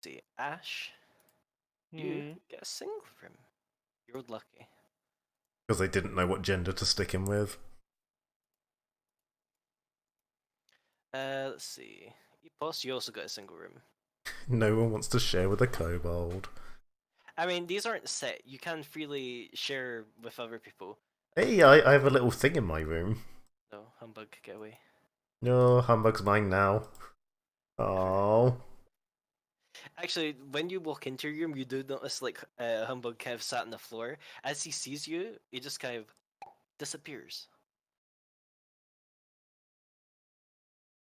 See, Ash, you get a single room. You're lucky. Because they didn't know what gender to stick him with. Let's see. Epos, you also got a single room. No one wants to share with a kobold. I mean, these aren't set. You can freely share with other people. Hey, I have a little thing in my room. No, humbug, get away. No, humbug's mine now. Oh. Actually, when you walk into your room, you do notice like humbug kind of sat on the floor. As he sees you, he just kind of disappears.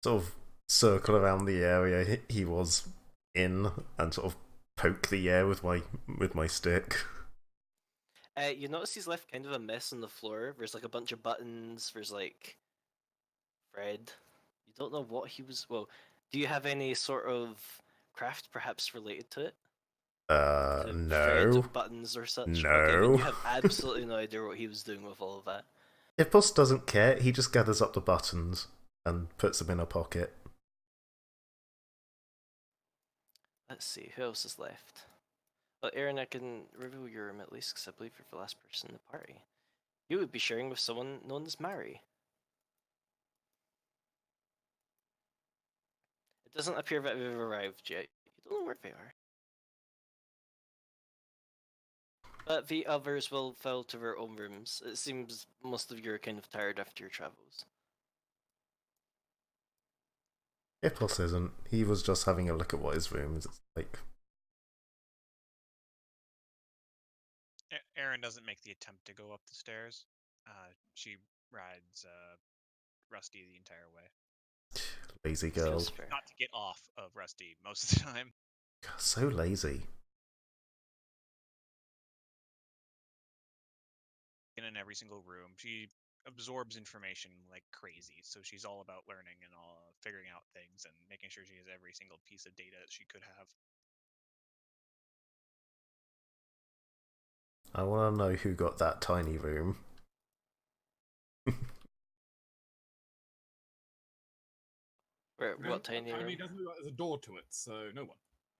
Sort of circle around the area he was in and sort of poke the air with my stick. You notice he's left kind of a mess on the floor. There's like a bunch of buttons. There's like Fred. You don't know what he was. Well, do you have any sort of craft perhaps related to it? To thread No. buttons or such? Okay, then No. you have absolutely no idea what he was doing with all of that. If Bus doesn't care, he just gathers up the buttons and puts them in a pocket. Let's see, who else is left? Well, Aaron, I can reveal your room at least because I believe you're the last person in the party. You would be sharing with someone known as Mary. It doesn't appear that they've arrived yet. You don't know where they are. But the others will fall to their own rooms. It seems most of you are kind of tired after your travels. Hippos isn't. He was just having a look at what his room is like. Erin doesn't make the attempt to go up the stairs. She rides Rusty the entire way. Lazy girl. Not to get off of Rusty most of the time. God, so lazy. In every single room, she absorbs information like crazy. So she's all about learning and all figuring out things and making sure she has every single piece of data that she could have. I want to know who got that tiny room. What tiny room? It doesn't look like there's a door to it, so no one.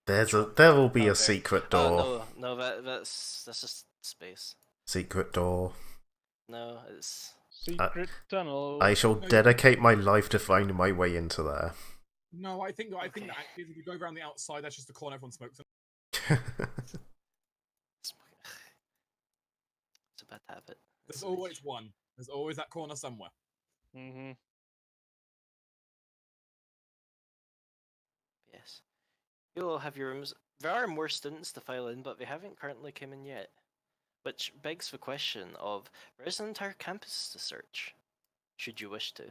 There will be a secret door. Oh no, that's just space. Secret door. No, it's secret tunnel. I shall dedicate my life to finding my way into there. No, I think that if you go around the outside, that's just the corner everyone smokes. It's a bad habit. There's always one. There's always that corner somewhere. Mm-hmm. Yes. You all have your rooms. There are more students to file in, but they haven't currently come in yet. Which begs the question of, there is an entire campus to search, should you wish to.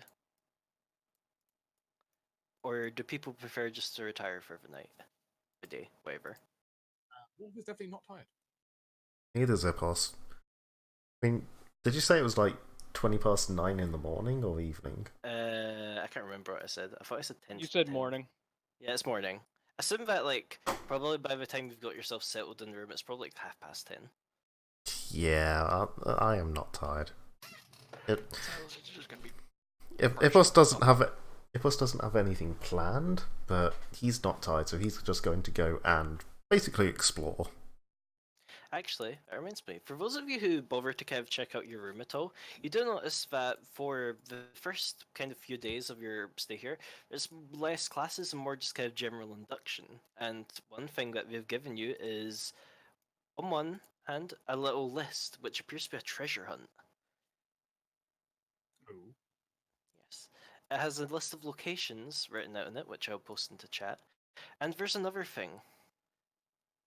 Or do people prefer just to retire for the night? The day, whatever. Wolf is definitely not tired. Neither Zippos. I mean, did you say it was like 9:20 in the morning or evening? I can't remember what I said. I thought I said 10. You said 10. Morning. Yeah, it's morning. Assume that, like, probably by the time you've got yourself settled in the room, it's probably like 10:30. Yeah, I am not tired. If us doesn't have anything planned, but he's not tired, so he's just going to go and basically explore. Actually, that reminds me, for those of you who bother to kind of check out your room at all, you do notice that for the first kind of few days of your stay here, there's less classes and more just kind of general induction. And one thing that they've given you is, on one hand, a little list, which appears to be a treasure hunt. Oh. Yes. It has a list of locations written out in it, which I'll post into chat. And there's another thing.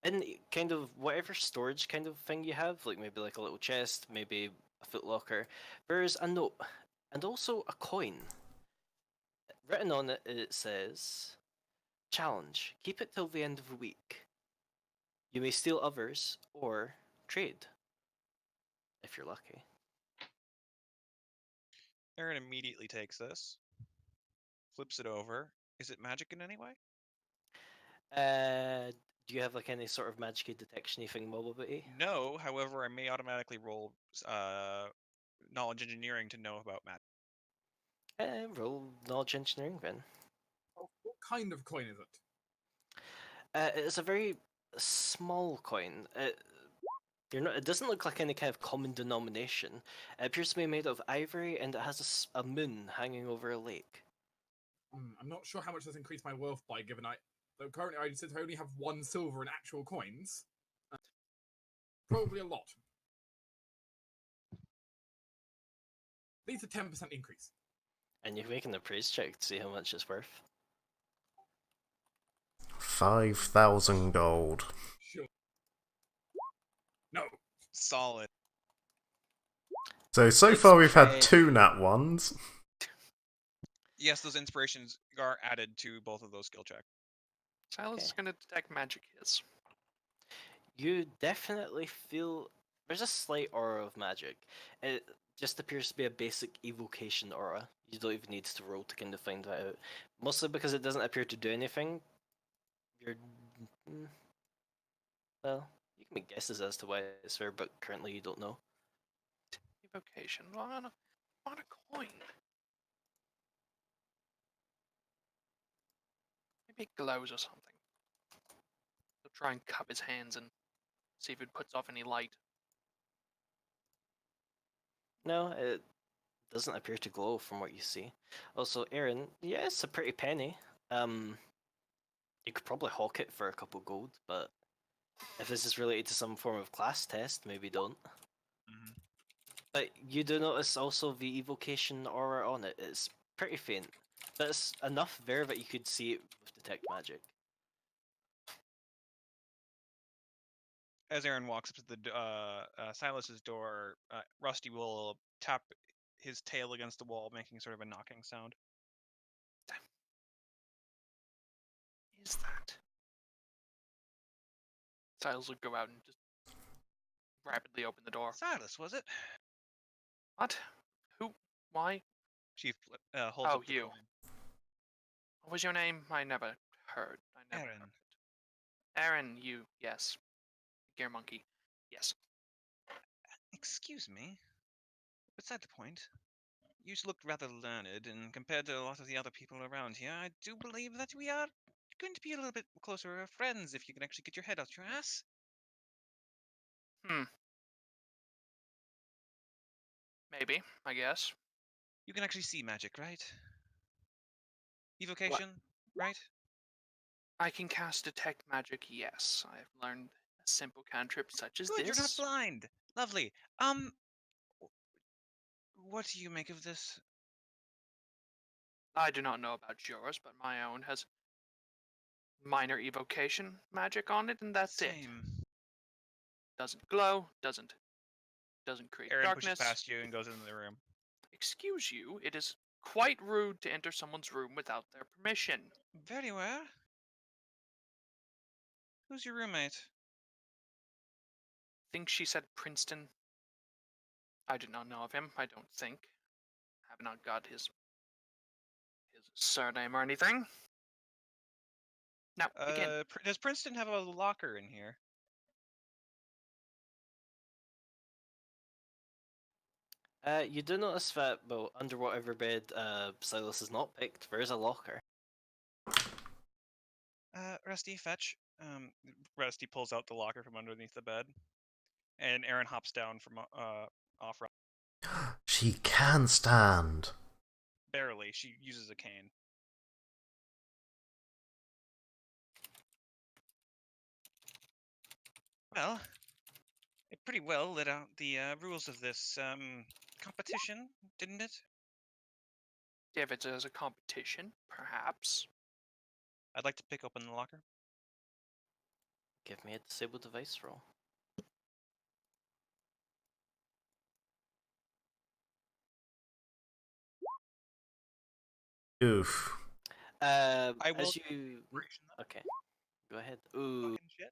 In kind of whatever storage kind of thing you have, like maybe like a little chest, maybe a footlocker, there's a note and also a coin. Written on it, it says, "Challenge. Keep it till the end of the week. You may steal others or trade, if you're lucky." Aaron immediately takes this, flips it over. Is it magic in any way? Do you have like any sort of magic detection-y thing mobility? No, however, I may automatically roll knowledge engineering to know about magic. Roll knowledge engineering then. Oh, what kind of coin is it? It is a very small coin. It doesn't look like any kind of common denomination. It appears to be made of ivory, and it has a moon hanging over a lake. I'm not sure how much that's increased my wealth by, given though currently I said I only have 1 silver in actual coins. Probably a lot. At least a 10% increase. And you're making a praise check to see how much it's worth. 5,000 gold. Sure. No. Solid. So It's far we've had pretty- 2 nat ones. Yes, those inspirations are added to both of those skill checks. Silas is Okay. going to detect magic hits. You definitely feel there's a slight aura of magic. It just appears to be a basic evocation aura. You don't even need to roll to kind of find that out. Mostly because it doesn't appear to do anything. You're well, you can make guesses as to why it's there, but currently you don't know. Evocation. Well, I want a coin. Maybe it glows or something. He'll try and cup his hands and see if it puts off any light. No, it doesn't appear to glow from what you see. Also, Aaron, yeah, it's a pretty penny. You could probably hawk it for a couple gold, but if this is related to some form of class test, maybe don't. Mhm. But you do notice also the evocation aura on it. It's pretty faint, but it's enough there that you could see it with detect magic. As Aaron walks up to the Silas's door, Rusty will tap his tail against the wall, making sort of a knocking sound. Is that? Silas will go out and just rapidly open the door. Silas, was it? What? Who? Why? Chief holds Oh, up the you. coin. What was your name? I never heard. I never Aaron. heard it. Aaron, you. Yes. Gear monkey. Yes. Excuse me. Beside the point. You looked rather learned, and compared to a lot of the other people around here, I do believe that we are going to be a little bit closer friends if you can actually get your head out your ass. Maybe, I guess. You can actually see magic, right? Evocation, right? I can cast detect magic, yes. I've learned a simple cantrip such as Good, this. you're not blind. Lovely. What do you make of this? I do not know about yours, but my own has minor evocation magic on it, and that's it. Same. Doesn't glow, doesn't create Aaron darkness. pushes past you and goes into the room. Excuse you, it is quite rude to enter someone's room without their permission. Very well. Who's your roommate? Think she said Princeton. I do not know of him, I don't think. Have not got his surname or anything. Now, begin. Does Princeton have a locker in here? You do notice that, well, under whatever bed Silas is not picked, there is a locker. Rusty, fetch. Rusty pulls out the locker from underneath the bed, and Aaron hops down from off. She can stand. Barely. She uses a cane. Well, it pretty well laid out the rules of this competition, didn't it? If it's as a competition, perhaps. I'd like to pick open the locker. Give me a disable device roll. Oof. I will. As you okay, go ahead. Ooh, Fucking shit.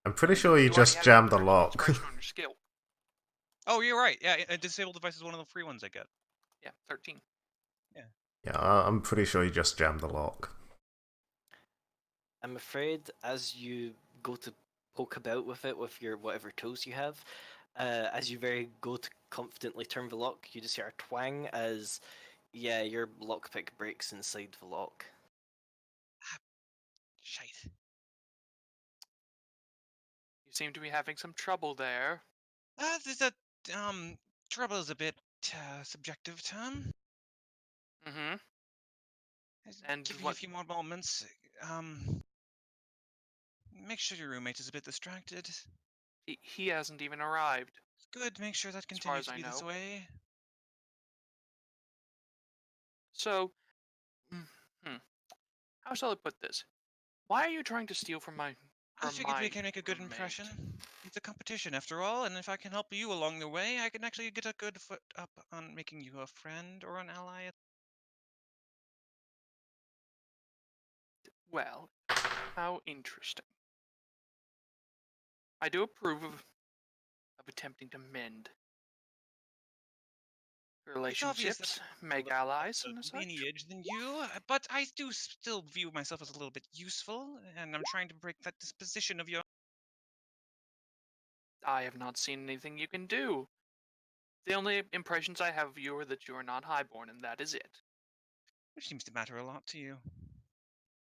I'm pretty sure you You already just had jammed the an lock. inspiration on your skill. Oh, you're right. Yeah, a disabled device is one of the free ones I get. Yeah, 13. Yeah, I'm pretty sure you just jammed the lock. I'm afraid as you go to poke about with it with your whatever tools you have, as you very go to confidently turn the lock, you just hear a twang as, yeah, your lockpick breaks inside the lock. Shite. seem to be having some trouble there. There's a trouble is a bit subjective term. Mm-hmm. And Give me a what? few more moments. Make sure your roommate is a bit distracted. He hasn't even arrived. Good. Make sure that As far continues as to I be this know. way. So, how shall I put this? Why are you trying to steal from I from figured we my can make a good roommate? impression. It's a competition after all, and if I can help you along the way, I can actually get a good foot up on making you a friend or an ally. Well, how interesting. I do approve of attempting to mend It's obvious that relationships, I'm make of allies, a and such. lineage than you, but I do still view myself as a little bit useful, and I'm trying to break that disposition of your. I have not seen anything you can do. The only impressions I have of you are that you are not highborn, and that is it. Which seems to matter a lot to you.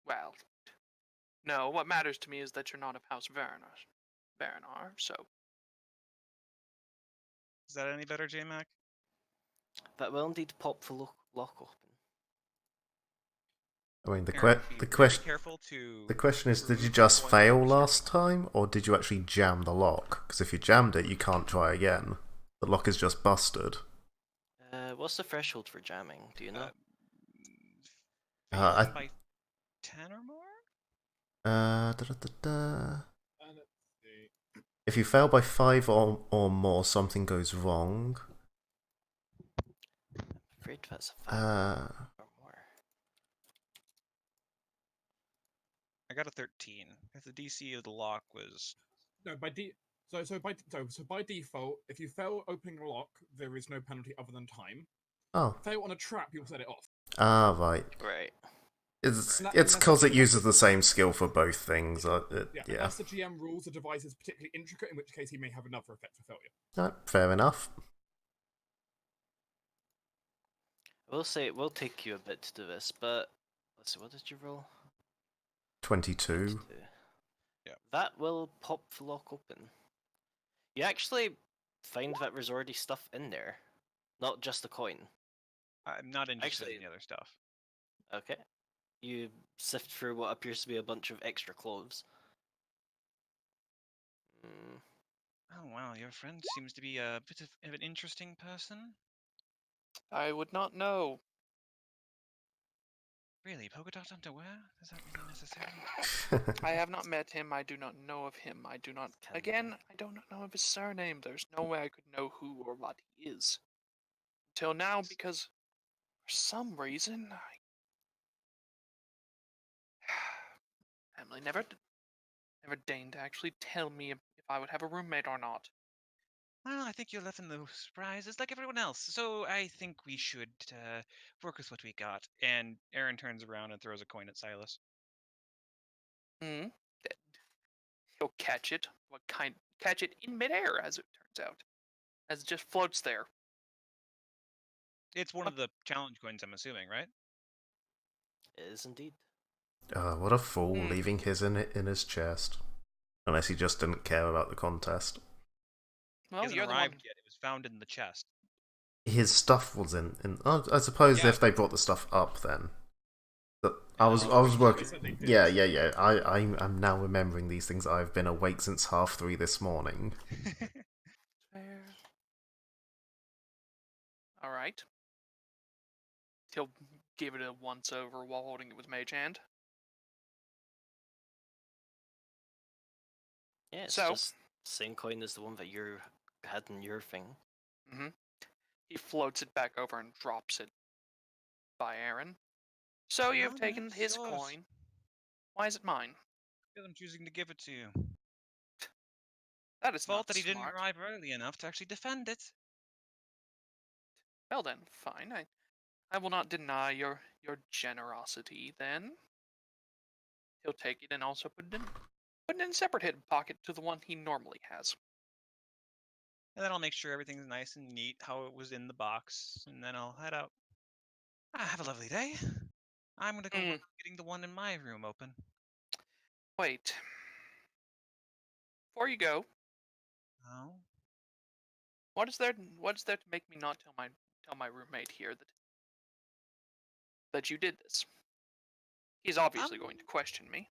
Well, no, what matters to me is that you're not of House Verinar, so. Is that any better, J-Mac? That will indeed pop the lock open. I mean, the Aaron, be very careful to. the question is, did you remove just coins fail from your last time, or did you actually jam the lock? Because if you jammed it, you can't try again. The lock is just busted. What's the threshold for jamming? Do you know? I- Failing by 10 or more? Da, da, da, da. Let's see. If you fail by 5 or more, something goes wrong. I'm afraid that's a 5 or more. I got a 13. If the DC of the lock was. No, by default, if you fail opening a lock, there is no penalty other than time. Oh. Fail on a trap, you'll set it off. Ah, right. Right. It's Unless because it the uses the GM same skill for both things. Yeah, Yeah. unless the GM rules the device is particularly intricate, in which case he may have another effect for failure. Fair enough. I will say it will take you a bit to do this, but let's see, what did you roll? 22. Yeah. That will pop the lock open. You actually find that there's already stuff in there, not just a coin. I'm not interested Actually- in the other stuff. Okay. You sift through what appears to be a bunch of extra clothes. Oh, wow, your friend seems to be a bit of an interesting person. I would not know. Really, polka dot underwear? Is that really necessary? I have not met him. I do not know of him. I do not. Again, I do not know of his surname. There's no way I could know who or what he is. Until now, because for some reason, Emily never deigned to actually tell me if I would have a roommate or not. Well, I think you're left in the surprises like everyone else, so I think we should work with what we got. And Aaron turns around and throws a coin at Silas. Hmm. He'll catch it. What kind? Catch it in midair, as it turns out, as it just floats there. It's one of the challenge coins, I'm assuming, right? It is indeed. What a fool, leaving his in his chest. Unless he just didn't care about the contest. It Well, hasn't you're the one. arrived yet. It was found in the chest. His stuff was in. I suppose Yeah. if they brought the stuff up, then. But I was Pretty sure working. they said they did. Yeah. I'm now remembering these things. I've been awake since 3:30 this morning. Fair. All right. He'll give it a once over while holding it with Mage Hand. Yeah, it's So- just same coin as the one that you had in your thing. Mm-hmm. He floats it back over and drops it by Aaron. So you've No, taken it's his yours. coin. Why is it mine? Because I'm choosing to give it to you. That is Fault not that he didn't smart. arrive early enough to actually defend it. Well then, fine. I will not deny your generosity then. He'll take it and also put it in a separate hip pocket to the one he normally has. And then I'll make sure everything's nice and neat, how it was in the box, and then I'll head out. Have a lovely day. I'm gonna go work on getting the one in my room open. Wait. before you go, Oh, what is there to make me not tell my roommate here that you did this? He's obviously going to question me.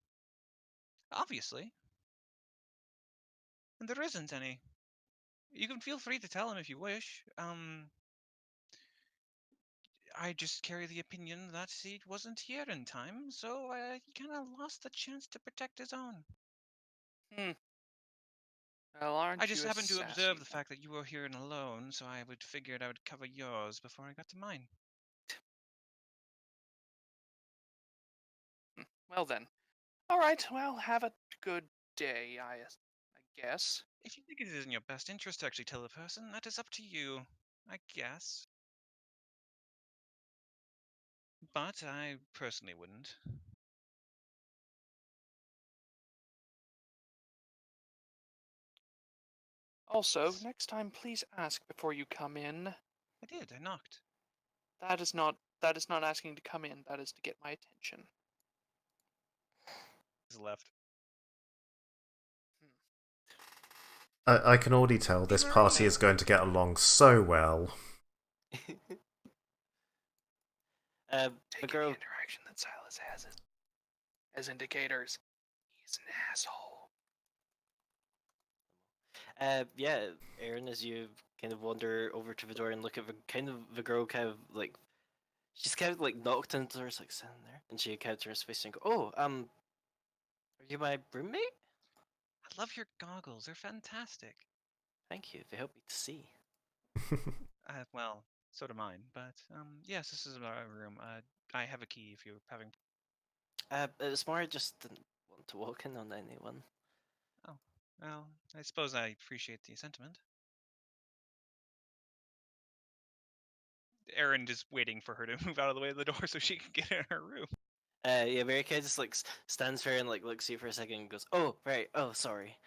obviously. And there isn't any. You can feel free to tell him if you wish. I just carry the opinion that he wasn't here in time, so he kind of lost the chance to protect his own. Well, aren't I you just a happened to sassy observe the one? fact that you were here and alone, so I figured I would cover yours before I got to mine. Well then. Alright, well, have a good day, I guess. If you think it is in your best interest to actually tell a person, that is up to you, I guess. But I personally wouldn't. Also, next time please ask before you come in. I did, I knocked. That is not asking to come in, that is to get my attention. He's left. I can already tell this party is going to get along so well. The Taking girl. the interaction that Silas has as indicators. He's an asshole. Yeah, Aaron, as you kind of wander over to the door and look at the girl kind of like, she's kind of like knocked into her, like sitting there, and she kind of turns face and go, "Oh, are you my roommate? I love your goggles, they're fantastic. Thank you. They help me to see." Well, so do mine, but, yes, this is our room. I have a key if you're having... It's more I just didn't want to walk in on anyone. Oh, well, I suppose I appreciate the sentiment. Erin just waiting for her to move out of the way of the door so she can get in her room. Yeah, Mary Kay just like stands there and like looks at you for a second and goes, "Oh, right. Oh, sorry."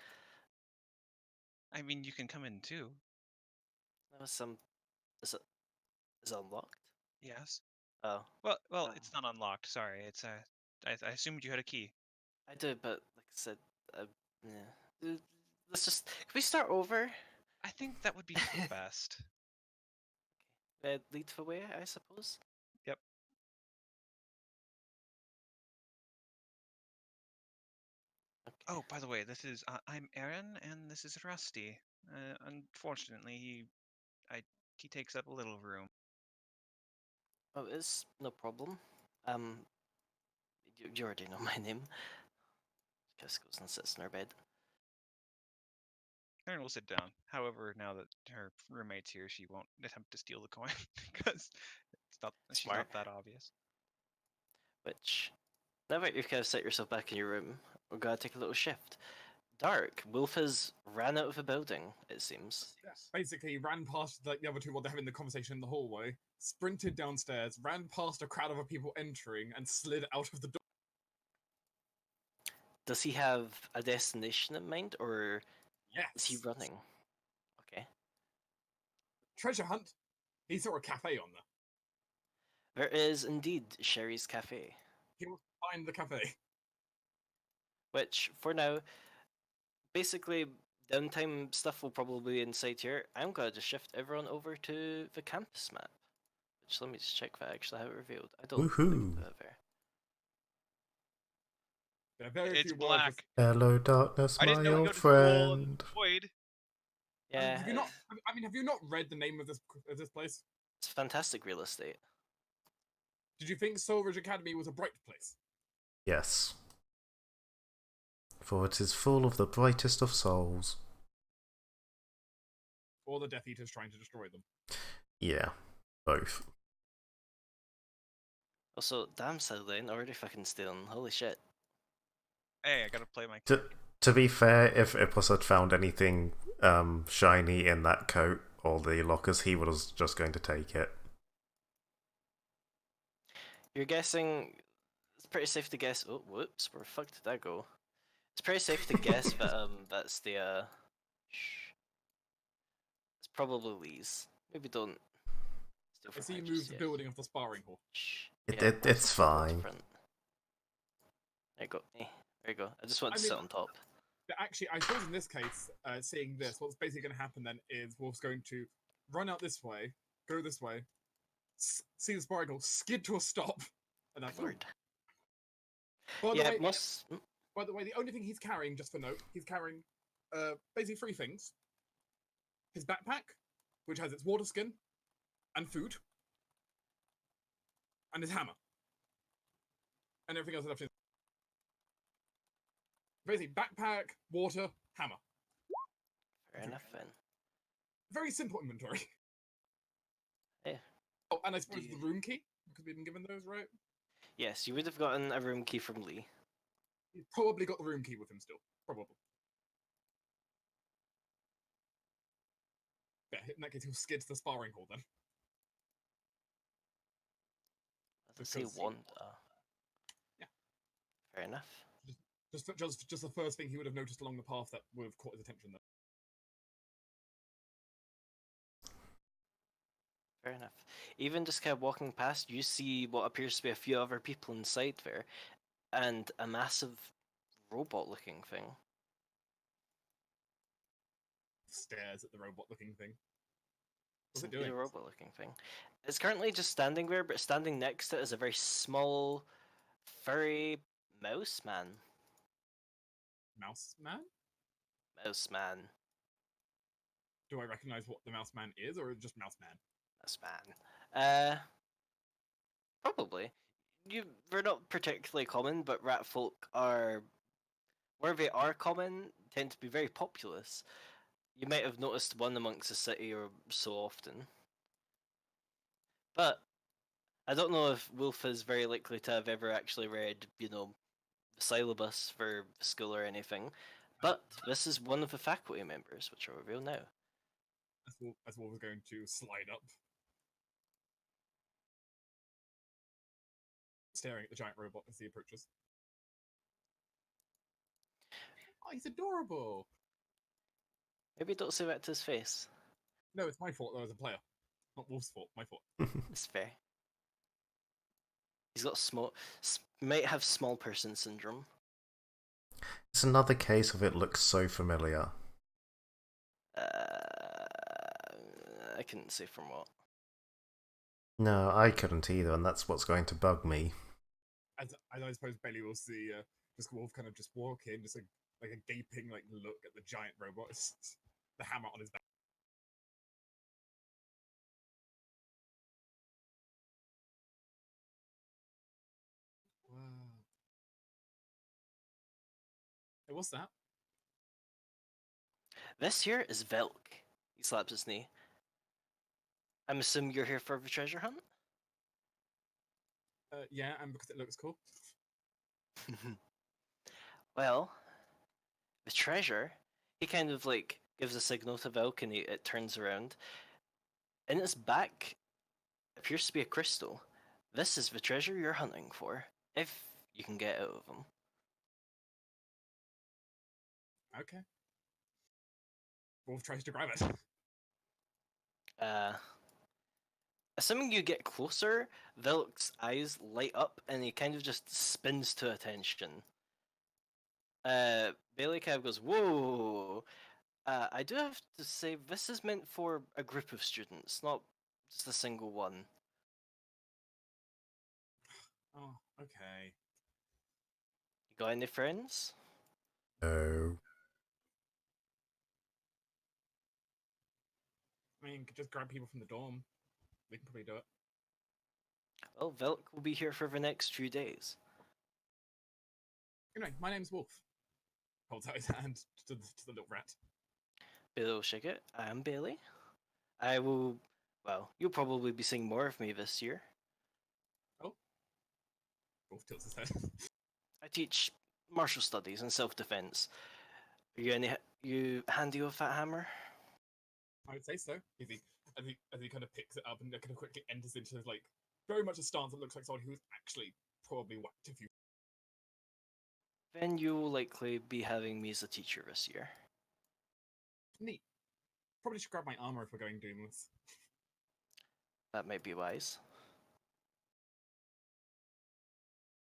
I mean, you can come in too. That was some. Is it unlocked? Yes. Oh, Well, it's not unlocked. Sorry, it's I assumed you had a key. I do, but like I said, yeah. Let's just. Can we start over? I think that would be for the best. Lead the way, I suppose. Yep. Okay. Oh, by the way, this is I'm Aaron, and this is Rusty. Unfortunately, he takes up a little room. Oh, it's no problem. Um, you already know my name. Just goes and sits in her bed. Aaron will sit down. However, now that her roommate's here, she won't attempt to steal the coin because she's Smart. not that obvious. Which, now that you've kind of set yourself back in your room, we're gonna take a little shift. Dark, Wolf has ran out of the building, it seems. Yes. Basically, he ran past like the other two while they're having the conversation in the hallway, sprinted downstairs, ran past a crowd of other people entering, and slid out of the door. Does he have a destination in mind, or Yes. is he running? Okay. Treasure hunt. He saw a cafe on there. There is indeed Sherry's Cafe, He will find the cafe. which, for now, basically, downtime stuff will probably be inside here. I'm gonna just shift everyone over to the campus map. Which, let me just check if I actually have it revealed. I don't think Woohoo! I have it there. There are very It's few black. Hello, darkness, I didn't my know we old go to school in friend. the void. Yeah, have you not? I mean, have you not read the name of this place? it's fantastic real estate. Did you think Soul Ridge Academy was a bright place? Yes. For it is full of the brightest of souls. Or the Death Eaters trying to destroy them? Yeah, both. Also, damn Southern, already fucking stealing. Holy shit. Hey, I gotta play my. To be fair, if Ipos had found anything shiny in that coat or the lockers, he was just going to take it. You're guessing. It's pretty safe to guess. Oh, whoops, where the fuck did that go? It's pretty safe to guess that that's the shh. It's probably Lee's. Maybe don't steal I from see her you just moved the yet. building of the sparring hall. Shh. It's that's the fine. front. There you go. There you go. I just want to I mean, sit on top. But actually, I suppose in this case, seeing this, what's basically going to happen then is Wolf's going to run out this way, go this way, see the sparkle, skid to a stop, and that's Lord. By the Yeah, way, most. by the way, the only thing he's carrying, just for note, he's carrying basically three things: his backpack, which has its water skin and food, and his hammer, and everything else left in. Basically, backpack, water, hammer. Fair enough then. Very simple inventory. Yeah. Oh, and I suppose Do the you- room key, because we've been given those, right? Yes, you would have gotten a room key from Lee. He's probably got the room key with him still. Probably. Yeah, in that case, he'll skid to the sparring hall then. Does it say Because- want? Yeah. Fair enough. Just the first thing he would have noticed along the path that would have caught his attention. Then. Fair enough. Even just kind of walking past, you see what appears to be a few other people inside there, and a massive robot-looking thing. Stares at the robot-looking thing. What's It's it doing? a robot-looking thing. It's currently just standing there, but standing next to it is a very small, furry mouse man. Mouse man? Mouse man. Do I recognize what the mouse man is, or just mouse man? Mouse man. Probably. They're not particularly common, but rat folk are, where they are common, tend to be very populous. You might have noticed one amongst the city or so often. But I don't know if Wolf is very likely to have ever actually read, the syllabus for school or anything. But this is one of the faculty members, which I'll reveal now. As Wolf is going to slide up. Staring at the giant robot as he approaches. Oh, he's adorable! Maybe don't say that to his face. No, it's my fault though as a player. Not Wolf's fault, my fault. It's fair. He's got might have small person syndrome. It's another case of it looks so familiar. I couldn't say from what. No, I couldn't either, and that's what's going to bug me. As I suppose Bailey will see just Wolf kind of just walk in, just like a gaping look at the giant robot, the hammer on his back. Wow. Hey, what's that? This here is Velk. He slaps his knee. I'm assuming you're here for the treasure hunt? Yeah, and because it looks cool. Well, the treasure, he kind of gives a signal to Velk and it turns around. In its back appears to be a crystal. This is the treasure you're hunting for, if you can get out of them. Okay. Wolf tries to grab it. Assuming you get closer, Velk's eyes light up and he kind of just spins to attention. Bailey kind of goes, whoa! I do have to say, this is meant for a group of students, not just a single one. Oh, okay. You got any friends? No. I mean, you could just grab people from the dorm. They can probably do it. Well, Velk will be here for the next few days. Anyway, my name's Wolf. Holds out his hand to the little rat. Bailey will shake it. I am Bailey. I will. Well, you'll probably be seeing more of me this year. Oh. Wolf tilts his head. I teach martial studies and self-defense. Are you handy with that hammer? I would say so. As he kind of picks it up and kind of quickly enters into very much a stance that looks like someone who's actually probably whacked a few. Then you will likely be having me as a teacher this year. Neat. Probably should grab my armor if we're going doing this. That might be wise.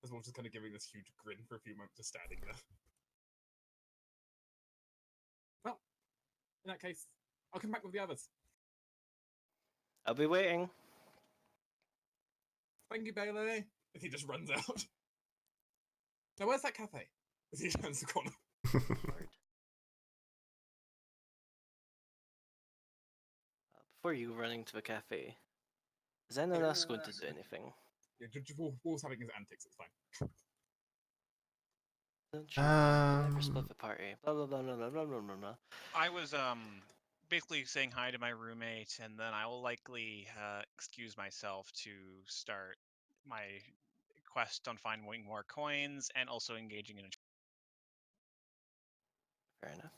As Wolf's just kind of giving this huge grin for a few moments, just standing there. In that case, I'll come back with the others. I'll be waiting. Thank you, Bailey. As he just runs out. Now, where's that cafe? As he turns the corner. Lord. Before you running to the cafe, is anyone else going to do anything? Yeah, Wolf's having his antics, it's fine. Don't you never Um, split the party. Blah blah blah blah blah blah blah blah. Blah. I was basically saying hi to my roommate, and then I will likely excuse myself to start my quest on finding more coins and also engaging in a. Fair enough.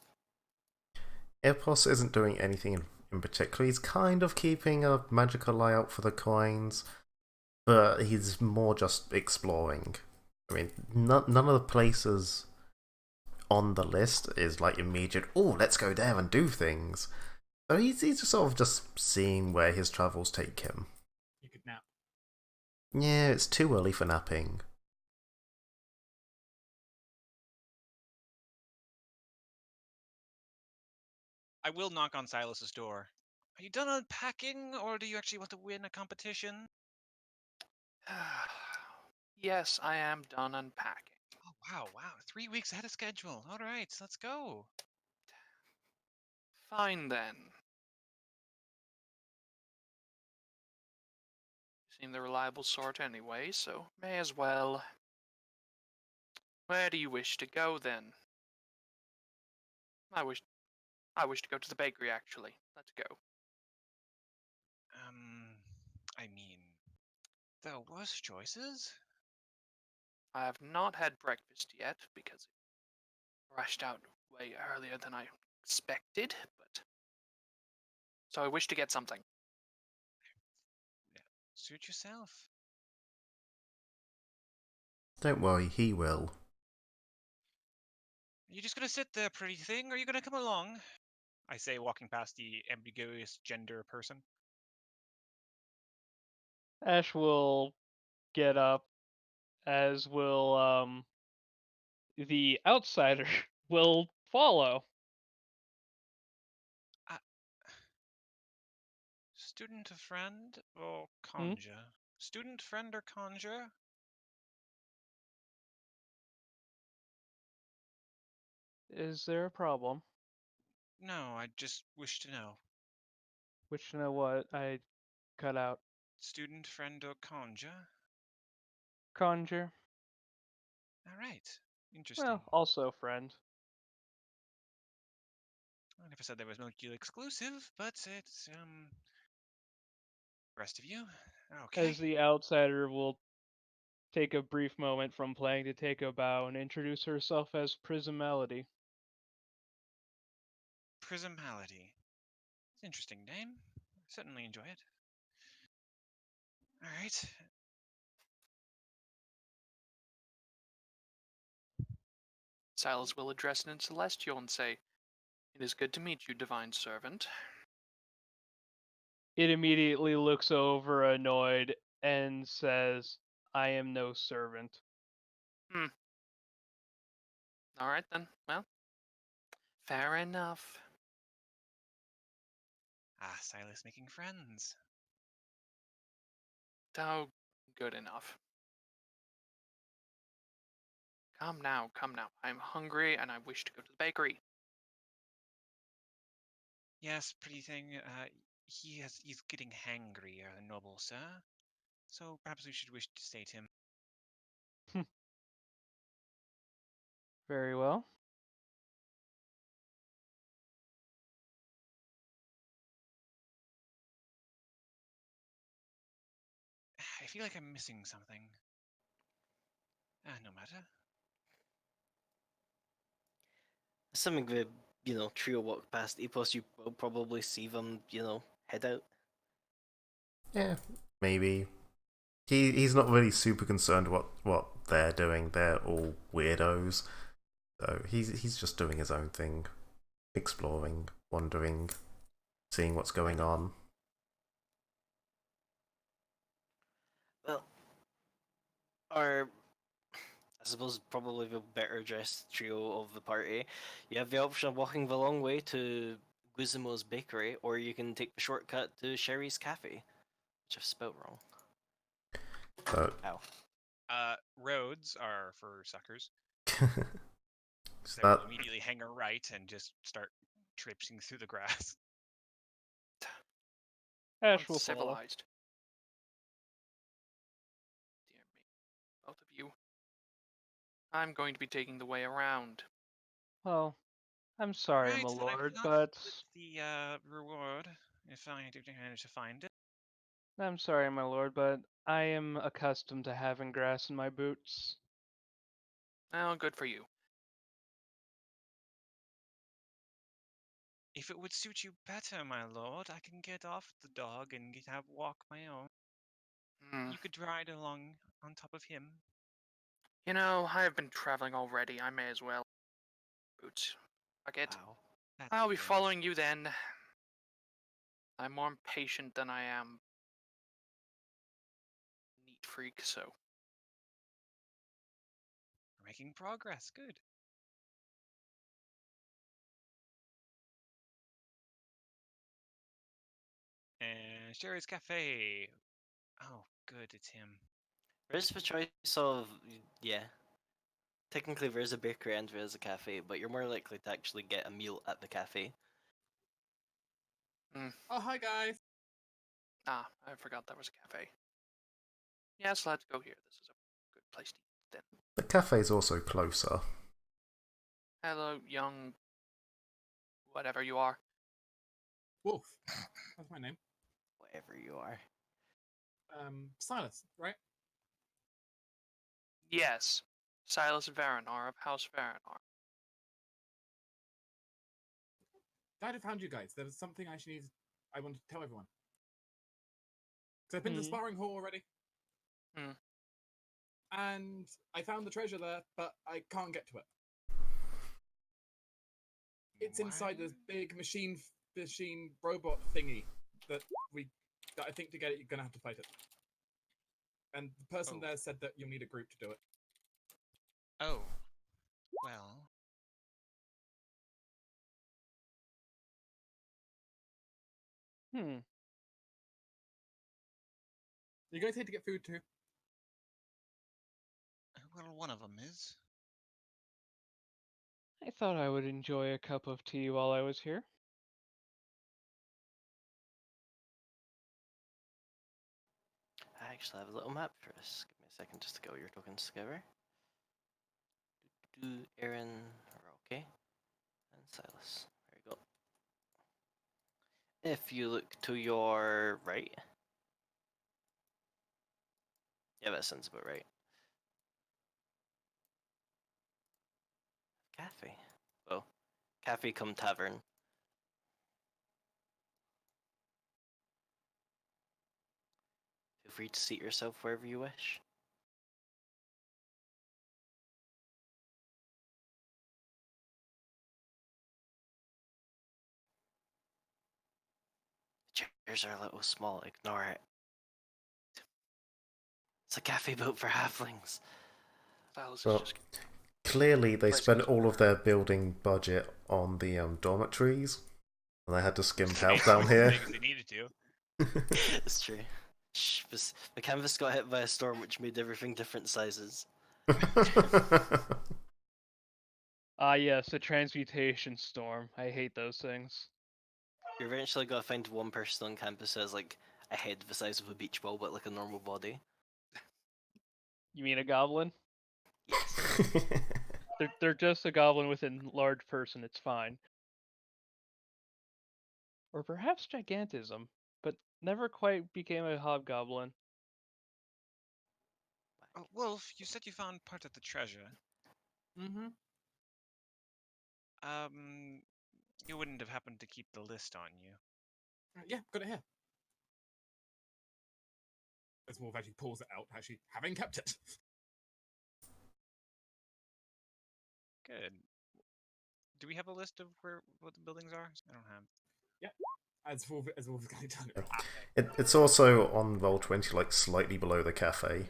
Ipos isn't doing anything in particular. He's kind of keeping a magical eye out for the coins, but he's more just exploring. I mean, none of the places on the list is like immediate, oh, let's go there and do things. So he's just sort of just seeing where his travels take him. You could nap. Yeah, it's too early for napping. I will knock on Silas's door. Are you done unpacking, or do you actually want to win a competition? Yes, I am done unpacking. Oh, wow. 3 weeks ahead of schedule. All right, let's go. Fine then. You seem the reliable sort anyway, so may as well. Where do you wish to go then? I wish to go to the bakery actually. Let's go. I mean, there are worse choices. I have not had breakfast yet because it rushed out way earlier than I expected, but so I wish to get something. Suit yourself. Don't worry, he will. Are you just gonna sit there, pretty thing, or are you gonna come along? I say, walking past the ambiguous gender person. Ash will get up, as will the outsider will follow. Student, a friend, or Hmm? conjure? Student, friend, or conjure? Is there a problem? No, I just wish to know. Wish to know what I cut out. Student, friend, or conjure? Conjure. All right. Interesting. Well, also friend. I never said there was no deal exclusive, but it's rest of you. Okay. As the outsider will take a brief moment from playing to take a bow and introduce herself as Prismality. Prismality. It's an interesting name. Certainly enjoy it. All right. Silas will address it in Celestial and say, "It is good to meet you, divine servant." It immediately looks over annoyed and says, I am no servant. All right then. Well, fair enough. Ah, Silas making friends. Oh, good enough. Come now, come now. I'm hungry and I wish to go to the bakery. Yes, pretty thing. He's getting hangry, noble sir. So perhaps we should wish to state him. Very well. I feel like I'm missing something. No matter. Assuming the trio walk past Epos, you will probably see them head out. Yeah, maybe. He's not really super concerned what they're doing. They're all weirdos. So he's just doing his own thing. Exploring, wandering, seeing what's going on. Well, or I suppose probably the better dressed trio of the party. You have the option of walking the long way to Guzimo's Bakery, or you can take the shortcut to Sherry's Cafe, which I've spelled wrong. Ow. Roads are for suckers. Is They that will immediately hang a right and just start traipsing through the grass. Ash will follow. Civilized. Dear me, both of you. I'm going to be taking the way around. Well, I'm sorry, Right, my then I lord, cannot but split the reward if I do manage to find it. I'm sorry, my lord, but I am accustomed to having grass in my boots. Well, good for you. If it would suit you better, my lord, I can get off the dog and have walk my own. Hmm. You could ride along on top of him. You know, I have been traveling already. I may as well. Boots. Fuck it. Wow. That's I'll be fair. following you then. I'm more impatient than I am neat freak, so. We're making progress. Good. And Sherry's Cafe. Oh, good, it's him. There's the choice of, yeah. Technically, there's a bakery and there's a cafe, but you're more likely to actually get a meal at the cafe. Oh, hi guys. Ah, I forgot there was a cafe. Yes, let's go here. This is a good place to eat then. the cafe's also closer? Hello, young. Whatever you are. Wolf. That's my name. Whatever you are. Silas, right? Yes. Silas Varanor of House Varanor. Glad I found you guys. There was something I wanted to tell everyone. Because I've been to the sparring hall already. Hmm. And I found the treasure there, but I can't get to it. It's inside this big machine robot thingy that I think to get it you're gonna have to fight it. And the person there said that you'll need a group to do it. Oh. Well. You guys here to get food too? Well, one of them is. I thought I would enjoy a cup of tea while I was here. I actually have a little map for this. Give me a second just to get all your tokens together. Aaron, okay, and Silas. There you go. If you look to your right. Yeah, that sounds about right. Cafe. Well, cafe come tavern. Feel free to seat yourself wherever you wish. The chairs are a little small, ignore it. It's a cafe built for halflings. Silas is Well, just. clearly they Placing spent his all of order. their building budget on the dormitories, and they had to skimp They out made down as here. big as they needed to. It's true. Shh, the canvas got hit by a storm which made everything different sizes. Ah, yes, a transmutation storm. I hate those things. You're eventually gonna find one person on campus who has like a head the size of a beach ball but like a normal body. You mean a goblin? Yes. They're just a goblin with a large person, it's fine. Or perhaps gigantism, but never quite became a hobgoblin. Oh, Wolf, you said you found part of the treasure. Mm-hmm. You wouldn't have happened to keep the list on you. Yeah, got it here. As Wolf actually pulls it out, actually having kept it. Good. Do we have a list of what the buildings are? I don't have. As Wolf is going to turn it. It's also on Roll20, like slightly below the cafe.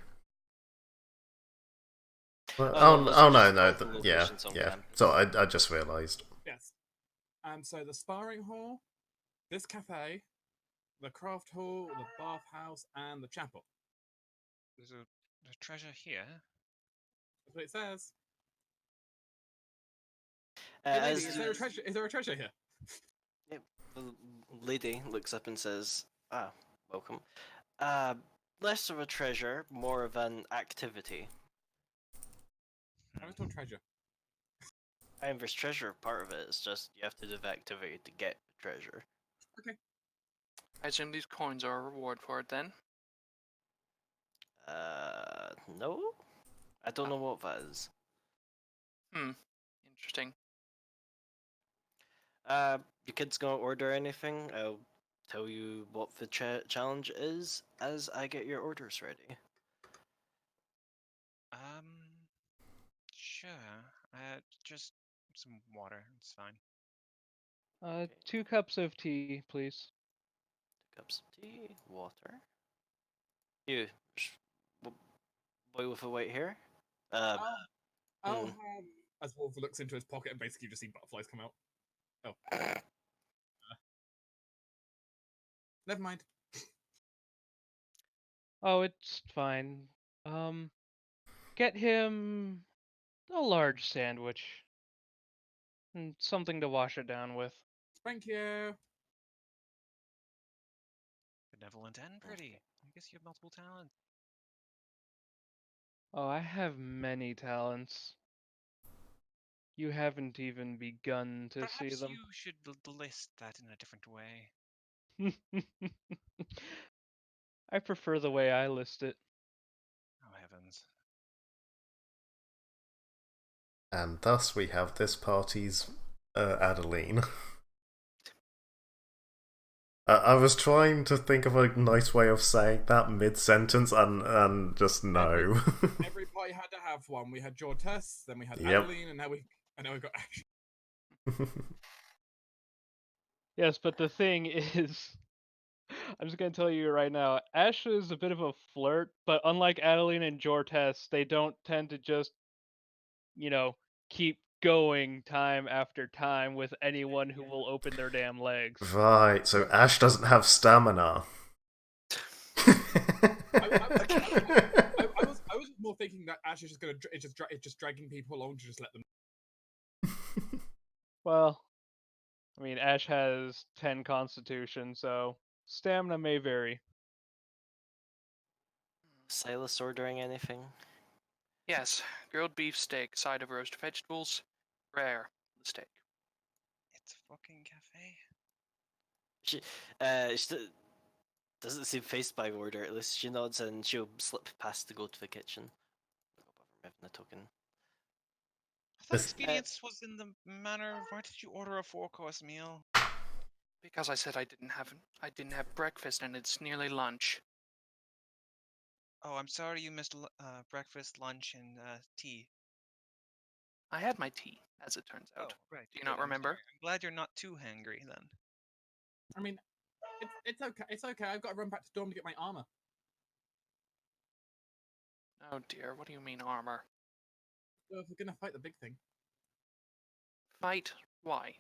Oh, those are no, just no, awful yeah, locations on yeah. campus. So I just realised. Yes. So the sparring hall, this cafe, the craft hall, the bathhouse, and the chapel. There's a treasure here. That's what it says. Hey, lady, As is you, there a treasure? Is there a treasure here? Yep, the lady looks up and says, "Ah, welcome. Less of a treasure, more of an activity. I was told treasure. And there's treasure part of it. It's just you have to do the activity to get the treasure. Okay. I assume these coins are a reward for it then. No, I don't Ah. know what that is. Interesting. You kids gonna order anything? I'll tell you what the challenge is as I get your orders ready. Sure. Just some water. It's fine. 2 cups of tea, please. 2 cups of tea, water. You, boy with a white hair. I'll hmm. have. As Wolf looks into his pocket and basically just see butterflies come out. Oh. Never mind. Oh, it's fine. Get him a large sandwich and something to wash it down with. Thank you. Benevolent and pretty. I guess you have multiple talents. Oh, I have many talents. You haven't even begun to see Perhaps them. you should list that in a different way. I prefer the way I list it. Oh heavens. And thus we have this party's Adeline. I was trying to think of a nice way of saying that mid-sentence and just no. Every party had to have one. We had Jortes, then we had Yep. Adeline, and now we got Ash. Yes, but the thing is, I'm just gonna tell you right now, Ash is a bit of a flirt, but unlike Adeline and Jortes, they don't tend to just, keep going time after time with anyone who will open their damn legs. Right, so Ash doesn't have stamina. I was more thinking that Ash is just gonna just dragging people along to just let them. Well, I mean, Ash has 10 constitution, so stamina may vary. Silas ordering anything? Yes, grilled beef steak, side of roast vegetables, rare the steak. It's a fucking cafe. She doesn't seem faced by order. At least she nods and she'll slip past to go to the kitchen. No bother having a token. I thought This- expedience was in the manner of why did you order a 4-course meal? Because I said I didn't have breakfast and it's nearly lunch. Oh, I'm sorry you missed breakfast, lunch, and tea. I had my tea, as it turns out. Oh, right. Do you good, not I'm remember? sorry. I'm glad you're not too hangry then. I mean, it's okay. It's okay. I've got to run back to Dorm to get my armor. Oh dear, what do you mean armor? So if we're gonna fight the big thing, Fight? Why?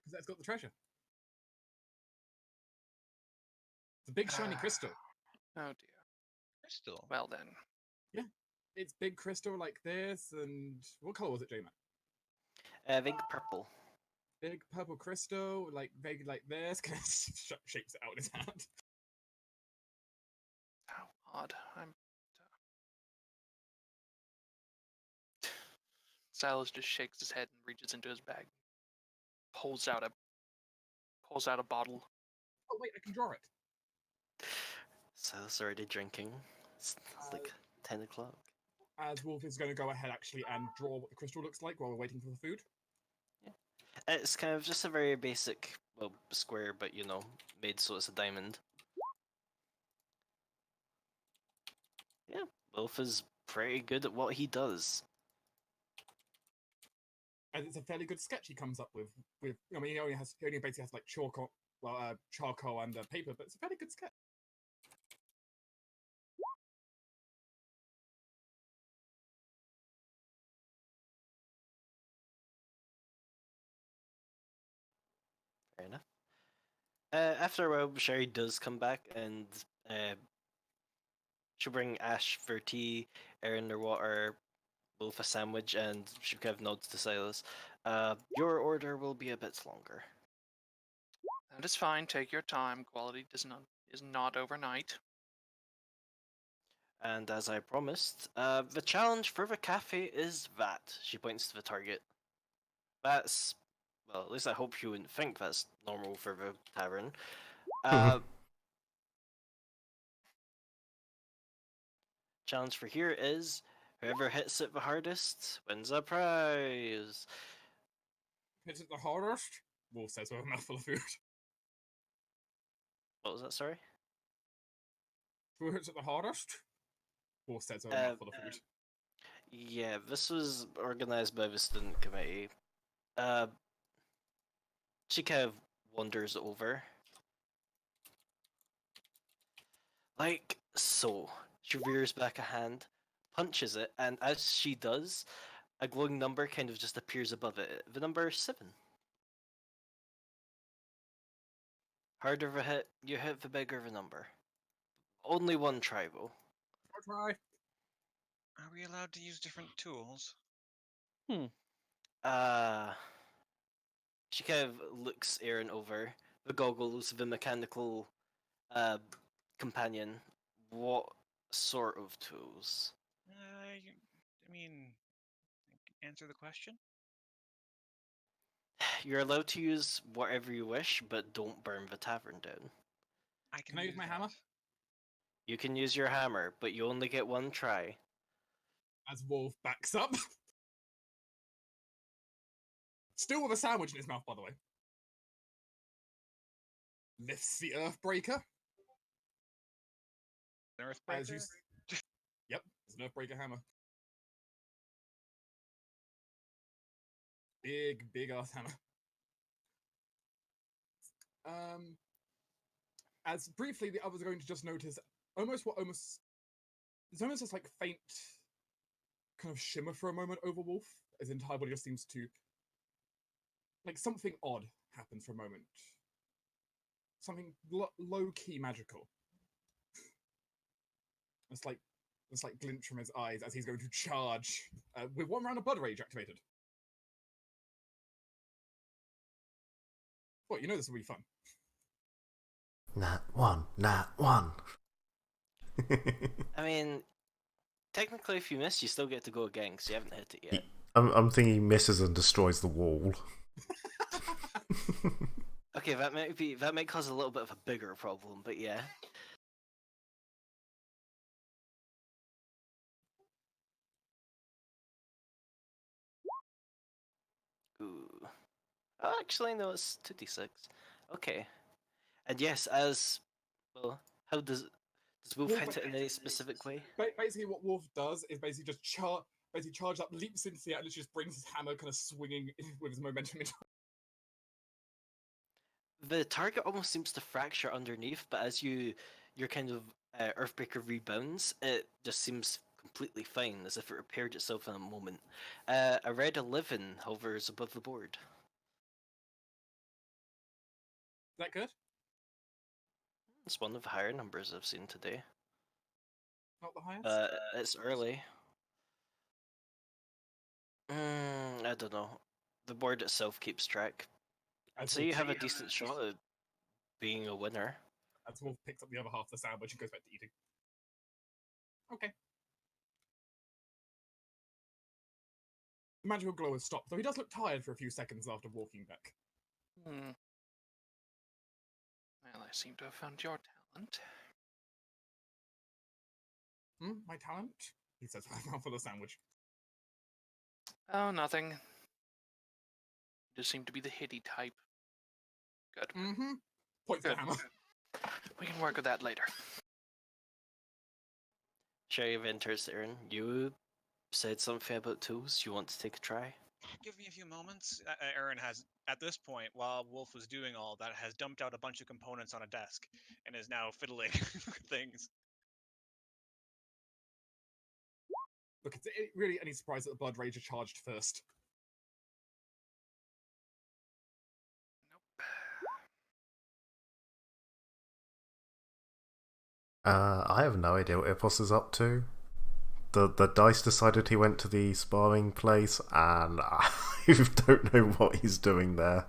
because that's got the treasure. The big shiny crystal. Oh dear. Crystal. Well then. It's big crystal like this, and what color was it, J-Man? Big purple. Big purple crystal, like vaguely like this. Kind of shapes it out in his hand. How odd. Silas just shakes his head and reaches into his bag. Pulls out a bottle. Oh wait, I can draw it. Silas already drinking. It's like 10 o'clock. As Wolf is going to go ahead actually and draw what the crystal looks like while we're waiting for the food. It's kind of just a very basic, well, square, but made so it's a diamond. Yeah, Wolf is pretty good at what he does. And it's a fairly good sketch he comes up with. I mean, he only basically has like charcoal and paper, but it's a fairly good sketch. Fair enough. After a while, Sherry does come back, and she'll bring Ash for tea, Aaron their water, Wolf a sandwich, and she kind of nods to Silas. Your order will be a bit longer. That is fine. Take your time. Quality is not overnight. And as I promised, the challenge for the cafe is that. She points to the target. That's, well, at least I hope you wouldn't think that's normal for the tavern. Challenge for here is whoever hits it the hardest wins a prize. Hits it the hardest, Wolf says with a mouthful of food. What was that, sorry? Who hits it the hardest? Wolf says with a mouthful of food. Yeah, this was organized by the student committee. She kind of wanders over. Like so. She rears back a hand, punches it, and as she does, a glowing number kind of just appears above it. The number 7. Harder the hit you hit, the bigger the number. Only one try though. I'll try. Are we allowed to use different tools? She kind of looks Aaron over. The goggles, the mechanical companion. What sort of tools? I mean, answer the question. You're allowed to use whatever you wish, but don't burn the tavern down. Can I use my hammer? You can use your hammer, but you only get one try. As Wolf backs up. Still with a sandwich in his mouth, by the way. Lifts the Earthbreaker. Earthbreaker? Yep, it's an Earthbreaker hammer. Big ass hammer. As briefly the others are going to just notice it's almost this like faint kind of shimmer for a moment over Wolf, as his entire body just seems to like something odd happens for a moment. Something low-key magical. It's like glint from his eyes as he's going to charge with one round of Blood Rage activated. What, you know this will be fun. Nat 1, Nat 1. I mean, technically, if you miss, you still get to go again because you haven't hit it yet. I'm thinking he misses and destroys the wall. Okay, that might cause a little bit of a bigger problem, but yeah. Ooh. Oh, actually, no, it's 2d6. Okay. And yes, as well, how does Wolf hit it in any specific way? Basically, what Wolf does is basically just charge up, leaps into the air, and just brings his hammer kind of swinging with his momentum into. The target almost seems to fracture underneath, but as your kind of Earthbreaker rebounds, it just seems completely fine, as if it repaired itself in a moment. A red 11 hovers above the board. Is that good? It's one of the higher numbers I've seen today. Not the highest? It's early. I don't know. The board itself keeps track. I'd say you have a decent shot at being a winner. As Wolf picks up the other half of the sandwich and goes back to eating. Okay. The magical glow has stopped, though he does look tired for a few seconds after walking back. Well, I seem to have found your talent. My talent? He says with a mouthful of sandwich. Oh, nothing. Just seem to be the hitty type. Good. Mm-hmm. Points at the hammer. We can work with that later. Sherry of enters, Aaron. You said something about tools. You want to take a try? Give me a few moments. Aaron has, at this point, while Wolf was doing all that, has dumped out a bunch of components on a desk and is now fiddling with things. Look, it's really any surprise that the Blood Rager charged first. Nope. I have no idea what Ipos is up to. The dice decided he went to the sparring place, and I don't know what he's doing there.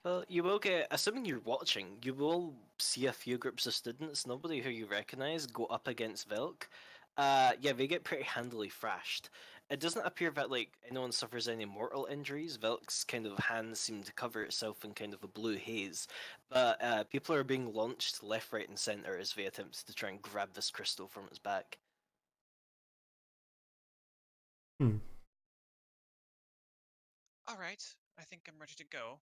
Well, you will get, assuming you're watching, you will see a few groups of students, nobody who you recognize, go up against Velk. Yeah, they get pretty handily thrashed. It doesn't appear that like anyone suffers any mortal injuries. Velk's kind of hands seem to cover itself in kind of a blue haze, but people are being launched left, right, and center as they attempt to try and grab this crystal from its back. Hmm. All right, I think I'm ready to go.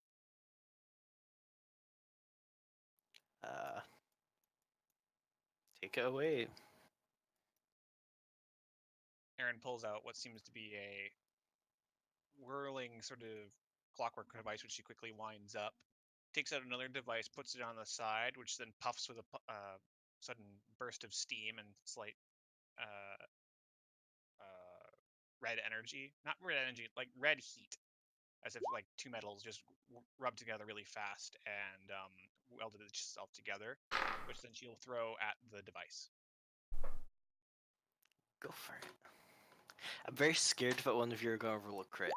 Uh, Take it away. Aaron pulls out what seems to be a whirling sort of clockwork device, which she quickly winds up. Takes out another device, puts it on the side, which then puffs with a sudden burst of steam and slight uh, red energy. Not red energy, like red heat, as if like two metals just rubbed together really fast and welded itself together, which then she'll throw at the device. Go for it. I'm very scared that one of you are going to roll a crit.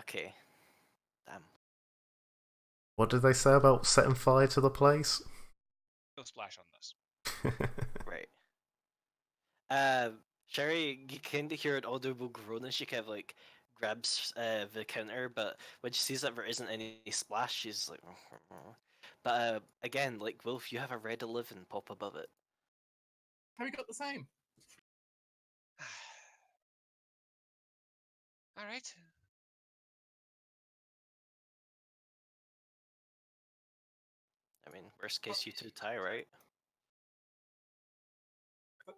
Okay. Damn. What did they say about setting fire to the place? No splash on this. Right. Sherry, you kind of hear an audible groan as she kind of like grabs the counter, but when she sees that there isn't any splash, she's like. But again, like Wolf, you have a red 11 pop above it. Have we got the same? All right. I mean, worst case, you two tie, right?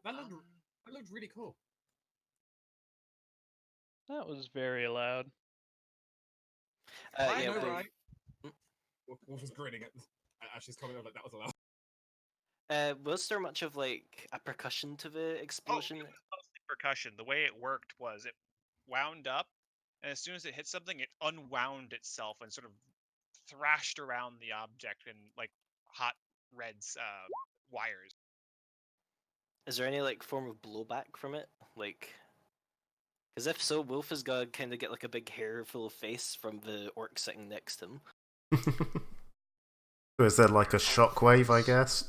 That looked really cool. That was very loud. I Yeah, know, Wolf. right? Wolf was grinning at Ashley's comment. Like that was allowed. Was there much of like a percussion to the explosion? Percussion. The way it worked was it wound up, and as soon as it hit something, it unwound itself and sort of thrashed around the object in like hot red wires. Is there any like form of blowback from it? Like, because if so, Wolf is gonna kind of get like a big hair full of face from the orc sitting next to him. So is there like a shockwave, I guess?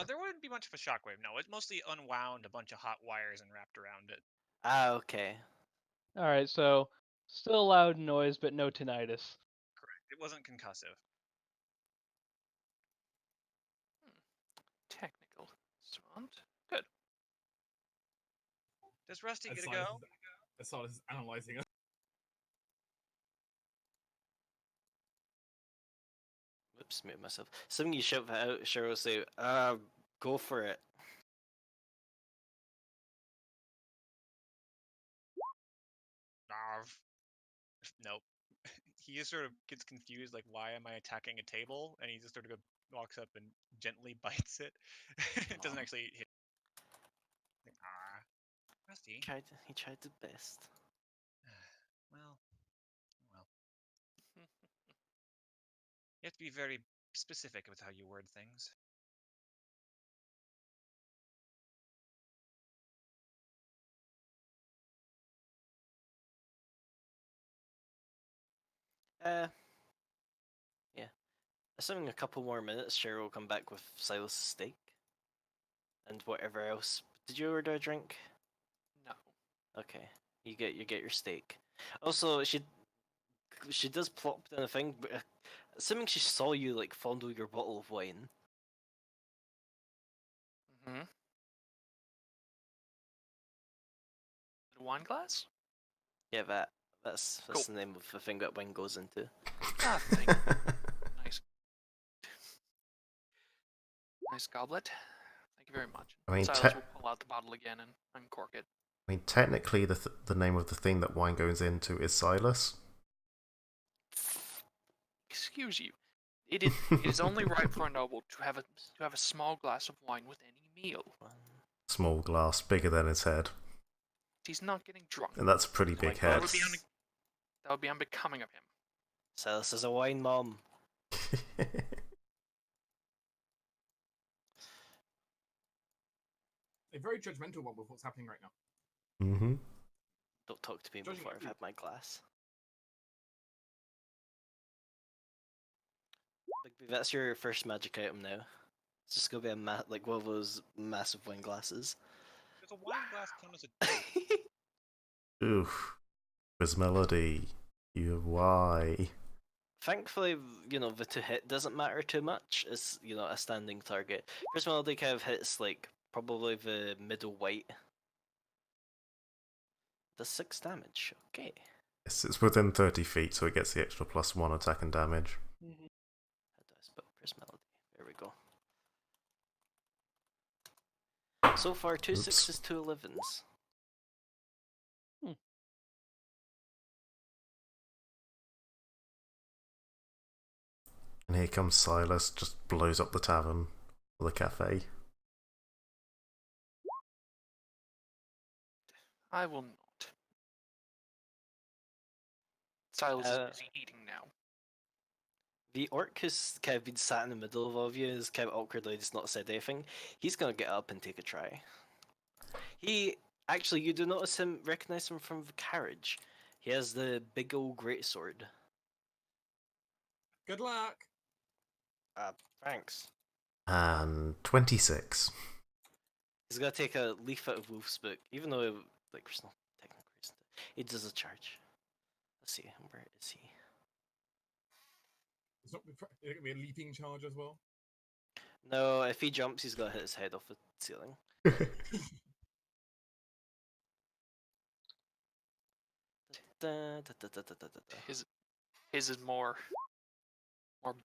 There wouldn't be much of a shockwave. No, it mostly unwound a bunch of hot wires and wrapped around it. Ah, okay. Alright, so still loud noise, but no tinnitus. Correct. It wasn't concussive. Technical. Swant. Good. Does Rusty As get a Silas go? As Silas is analyzing it. Whoops, muted myself. Something you shout that out, Cheryl say, go for it. Narv. Nope. He just sort of gets confused, like, why am I attacking a table? And he just sort of walks up and gently bites it. It doesn't actually hit. Like, Rusty. He tried the best. Well. You have to be very specific with how you word things. Yeah. Assuming a couple more minutes, Cheryl will come back with Silas' steak. And whatever else. Did you order a drink? No. Okay. You get your steak. Also, she does plop down a thing, but assuming she saw you like fondle your bottle of wine. Mm-hmm. A wine glass? Yeah, that's Cool. the name of the thing that wine goes into. Ah, thank Nice. Nice goblet. Thank you very much. I mean, Silas will pull out the bottle again and uncork it. I mean, technically, the name of the thing that wine goes into is Silas. Excuse you. It is only right for a noble to have a small glass of wine with any meal. Small glass, bigger than his head. He's not getting drunk. And that's a pretty big head. That would be unbecoming of him. Silas is a wine mom. very judgmental one with what's happening right now. Mm-hmm. Don't talk to me Judging before I've you. had my glass. Bigby, that's your first magic item now. It's just gonna be like one of those massive wine glasses. Does a wine glass count as a dose? Oof. There's Melody. You have why? Thankfully, the to hit doesn't matter too much. It's, a standing target. First Melody kind of hits, like, probably the middle white. Does 6 damage. Okay. Yes, it's within 30 feet, so it gets the extra +1 attack and damage. How do I spell First Melody? There we go. So far, 2 Oops. 6s, 2 11s. And here comes Silas, just blows up the tavern, or the cafe. I will not. Silas is Uh, busy eating now. The orc who's kind of been sat in the middle of all of you is kind of awkwardly just not said anything. He's gonna get up and take a try. Actually, you do recognize him from the carriage. He has the big old greatsword. Good luck. Thanks. And 26. He's gonna take a leaf out of Wolf's book, even though, like, there's no technical reason. He does a charge. Let's see, where is he? It's not gonna be a leaping charge as well. No, if he jumps, he's gonna hit his head off the ceiling. Da, da, da, da, da, da, da. His is more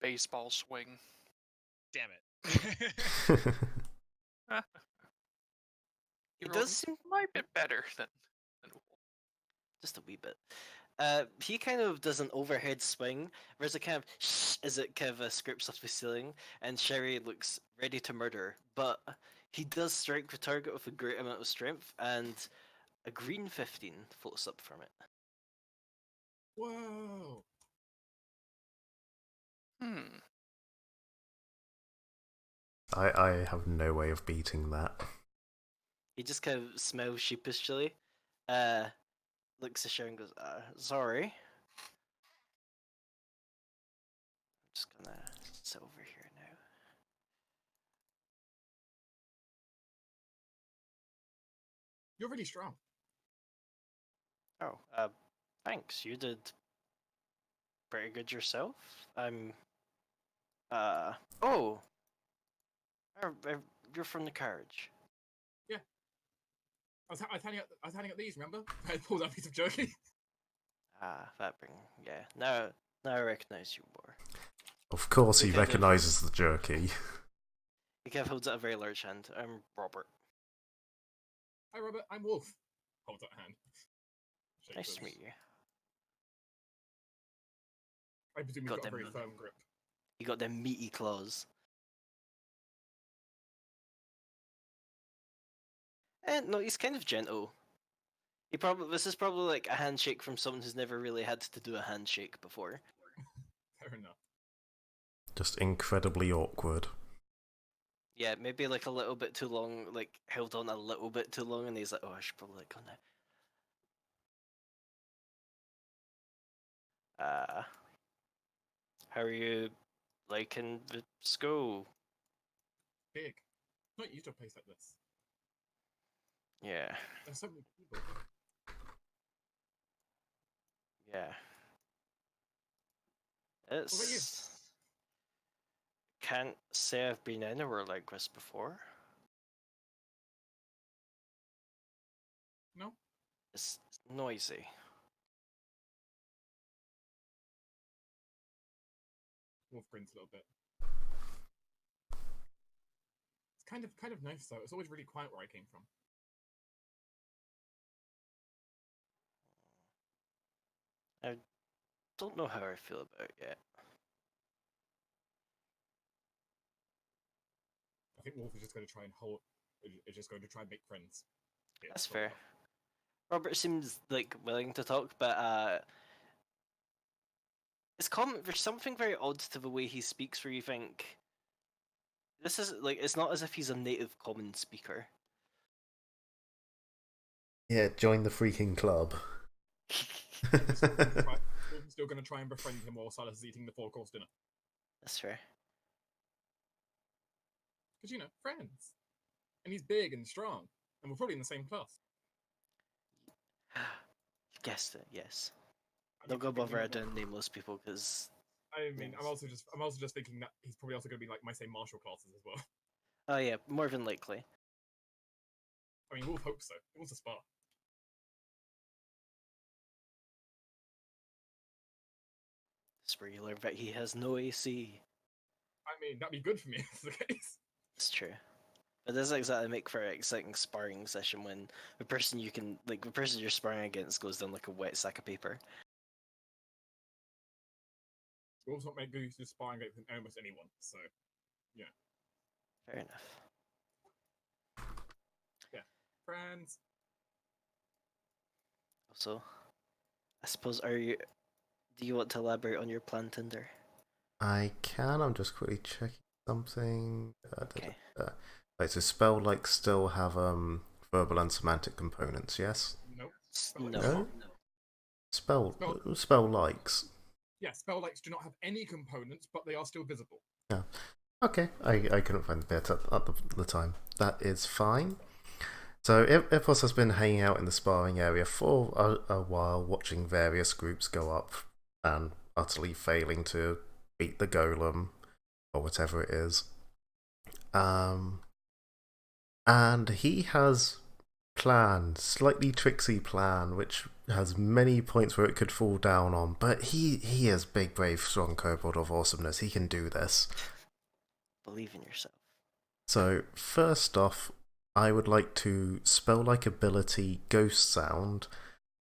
baseball swing. Damn it. He rolled does seem a bit better than Wolf. just a wee bit. He kind of does an overhead swing. There's a kind of shh as it kind of scrapes off the ceiling, and Sherry looks ready to murder. But he does strike the target with a great amount of strength, and a green 15 floats up from it. Whoa. I have no way of beating that. He just kind of smiles sheepishly, looks at Sherry and goes, sorry. I'm just gonna sit over here now. You're really strong. Oh, thanks. You did pretty good yourself. Oh! You're from the carriage. Yeah. I was handing out these, remember? I pulled out a piece of jerky. Yeah. Now I recognize you more. Of course he They kind of- recognises the jerky. He kind of holds out a very large hand. I'm Robert. Hi, Robert. I'm Wolf. Holds out a hand. Shakes Nice hands. to meet you. I presume he's Got got a them. very firm grip. You got them meaty claws. And no, he's kind of gentle. This is probably like a handshake from someone who's never really had to do a handshake before. Fair enough. Just incredibly awkward. Yeah, maybe like a little bit too long, like held on a little bit too long, and he's like, oh, I should probably let go now. How are you liking the school? Big. Not used to a place like this. Yeah, There's so many people. yeah. about you? It's... Can't say I've been anywhere like this before. No? It's noisy. Wolf grins a little bit. It's kind of nice though. It's always really quiet where I came from. I don't know how I feel about it yet. I think Wolf is just going to try and is just going to try and make friends. Yeah, That's so fair. far. Robert seems like willing to talk, but there's something very odd to the way he speaks where you think this is like it's not as if he's a native common speaker. Yeah, join the freaking club. Wolf's still going to try and befriend him while Silas is eating the 4-course dinner. That's fair. Because, friends. And he's big and strong. And we're probably in the same class. Guessed it, yes. I Don't mean, go I mean, bother adding nameless people, because... I'm also just thinking that he's probably also going to be like my same martial classes as well. Oh yeah, more than likely. I mean, Wolf hopes so. He wants to spar. That's where you learn that he has no AC. I mean, that'd be good for me if that's the case. It's true. It doesn't exactly make for an exciting sparring session when the person the person you're sparring against goes down like a wet sack of paper. Wolf's not make good use of sparring against almost anyone, so yeah. Fair enough. Yeah. Friends. Also, I suppose, do you want to elaborate on your plan, Tinder? I can, I'm just quickly checking something. Okay. Wait, so spell like still have verbal and semantic components, yes? Nope. No. Spell likes. Yeah, spell likes do not have any components, but they are still visible. Yeah. Okay, I couldn't find the bit at the time. That is fine. So Ipos has been hanging out in the sparring area for a while, watching various groups go up and utterly failing to beat the golem or whatever it is. And he has planned, slightly tricksy plan, which has many points where it could fall down on, but he is big, brave, strong kobold of awesomeness. He can do this. Believe in yourself. So first off, I would like to spell-like ability Ghost Sound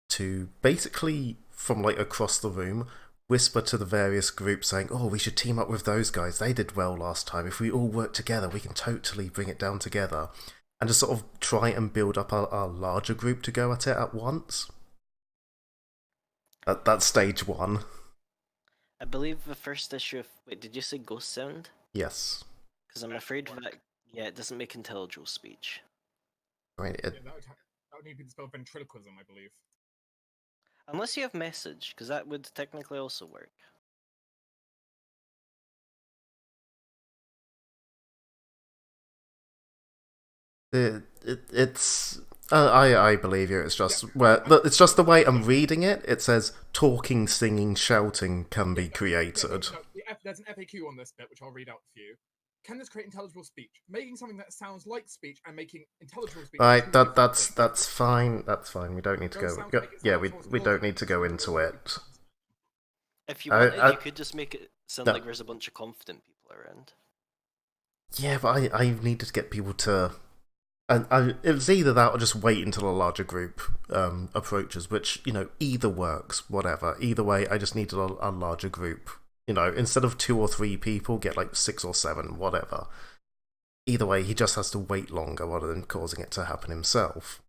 to basically, from like across the room, whisper to the various groups saying, oh, we should team up with those guys, they did well last time, if we all work together we can totally bring it down together, and just sort of try and build up a larger group to go at it at once. That's stage 1. I believe the first issue of... Wait, did you say Ghost Sound? Yes. Because I'm afraid that... Yeah, it doesn't make intelligible speech. I mean, Yeah, that would need to be the spell ventriloquism, I believe. Unless you have message, because that would technically also work. It's I believe you. It's just it's just the way I'm reading it. It says talking, singing, shouting can be created. There's an FAQ on this bit which I'll read out for you. Can this create intelligible speech? Making something that sounds like speech and making intelligible speech. Right, that's fine. That's fine. We don't need to go. We don't need to go into it. If you wanted, you could just make it sound like there's a bunch of confident people around. Yeah, but I needed to get people to. And it was either that or just wait until a larger group approaches, which, either works, whatever. Either way, I just needed a larger group. Instead of 2 or 3 people, get like 6 or 7, whatever. Either way, he just has to wait longer rather than causing it to happen himself.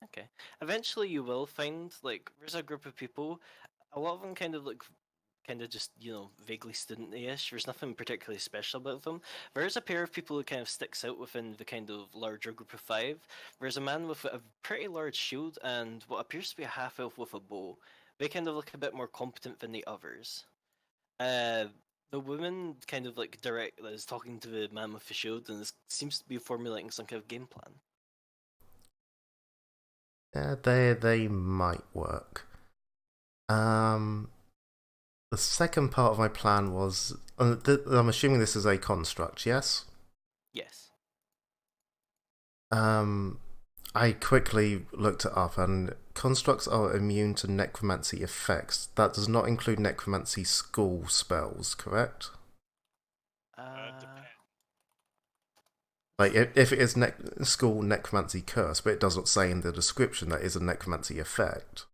Okay. Eventually you will find, there's a group of people, a lot of them kind of just, vaguely student-ish. There's nothing particularly special about them. There's a pair of people who kind of sticks out within the kind of larger group of 5. There's a man with a pretty large shield and what appears to be a half-elf with a bow. They kind of look a bit more competent than the others. The woman kind of is talking to the man with the shield and seems to be formulating some kind of game plan. Yeah, they might work. The second part of my plan was... I'm assuming this is a construct, yes? Yes. I quickly looked it up, and constructs are immune to necromancy effects. That does not include necromancy school spells, correct? Like, if it is school necromancy curse, but it does not say in the description that is a necromancy effect.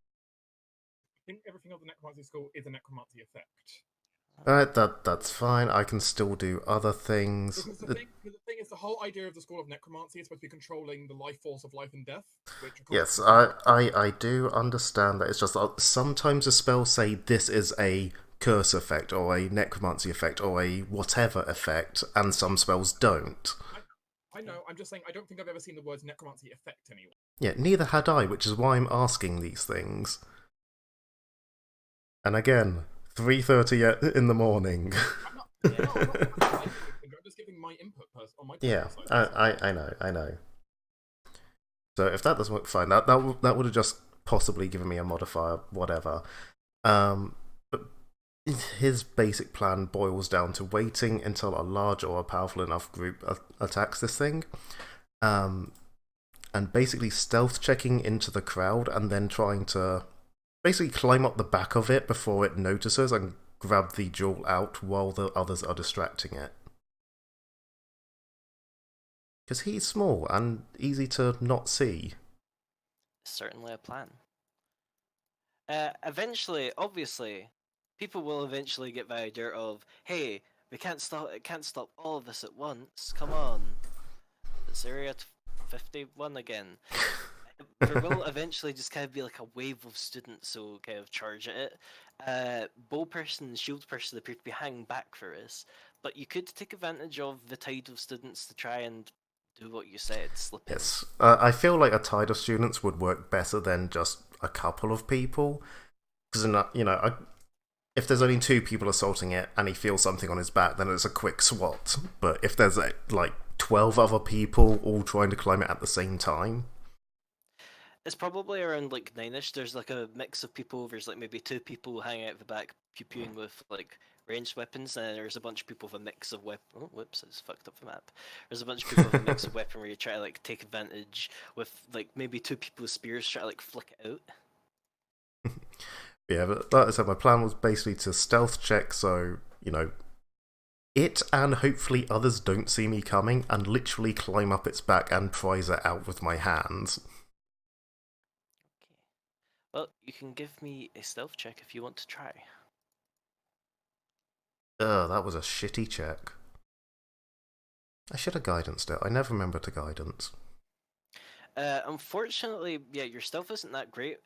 I think everything of the necromancy school is a necromancy effect. That's fine. I can still do other things. Because the thing is, the whole idea of the school of necromancy is supposed to be controlling the life force of life and death. Yes, I do understand that. It's just that sometimes the spells say this is a curse effect, or a necromancy effect, or a whatever effect, and some spells don't. I know. I'm just saying. I don't think I've ever seen the words necromancy affect anyone. Yeah, neither had I, which is why I'm asking these things. And again, 3:30 in the morning. I'm not. No, I'm not advising anything. I'm just giving my input on my Yeah, personal side. I know. So if that doesn't work, fine. That would have just possibly given me a modifier, whatever. But his basic plan boils down to waiting until a large or a powerful enough group attacks this thing, and basically stealth checking into the crowd and then trying to basically climb up the back of it before it notices and grab the jewel out while the others are distracting it. Because he's small and easy to not see. Certainly a plan. Eventually, obviously, people will eventually get the idea of, hey, we can't stop. It can't stop all of this at once. Come on, it's Area 51 again. There will eventually just kind of be like a wave of students who kind of charge at it. Bow person and shield person appear to be hanging back for us, but you could take advantage of the tide of students to try and do what you said, slip in. Yes, I feel like a tide of students would work better than just a couple of people. Because, if there's only 2 people assaulting it and he feels something on his back, then it's a quick swat. But if there's like 12 other people all trying to climb it at the same time, It's probably around like 9ish. There's like a mix of people. There's like maybe 2 people hanging out the back, pew-pewing with like ranged weapons, and there's a bunch of people with a mix of weapon. Oh, whoops! It's fucked up the map. There's a bunch of people with a mix of weaponry try to like take advantage with like maybe 2 people with spears try to like flick it out. yeah. But like I said, my plan was basically to stealth check, so it and hopefully others don't see me coming, and literally climb up its back and prise it out with my hands. Okay. Well, you can give me a stealth check if you want to try. That was a shitty check. I should have guidanced it. I never remember to guidance. Unfortunately, yeah, your stealth isn't that great.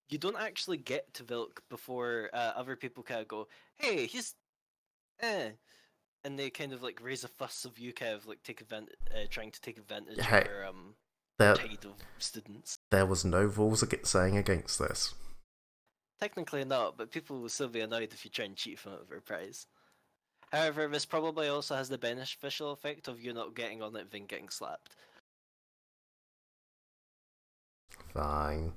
You don't actually get to Vilk before other people kind of go, hey, he's and they kind of like raise a fuss of you kind of like trying to take advantage Hey, of your there, tide of students. there was no rules saying against this. Technically not, but people will still be annoyed if you try and cheat from over a prize. However, this probably also has the beneficial effect of you not getting on it then getting slapped. Fine.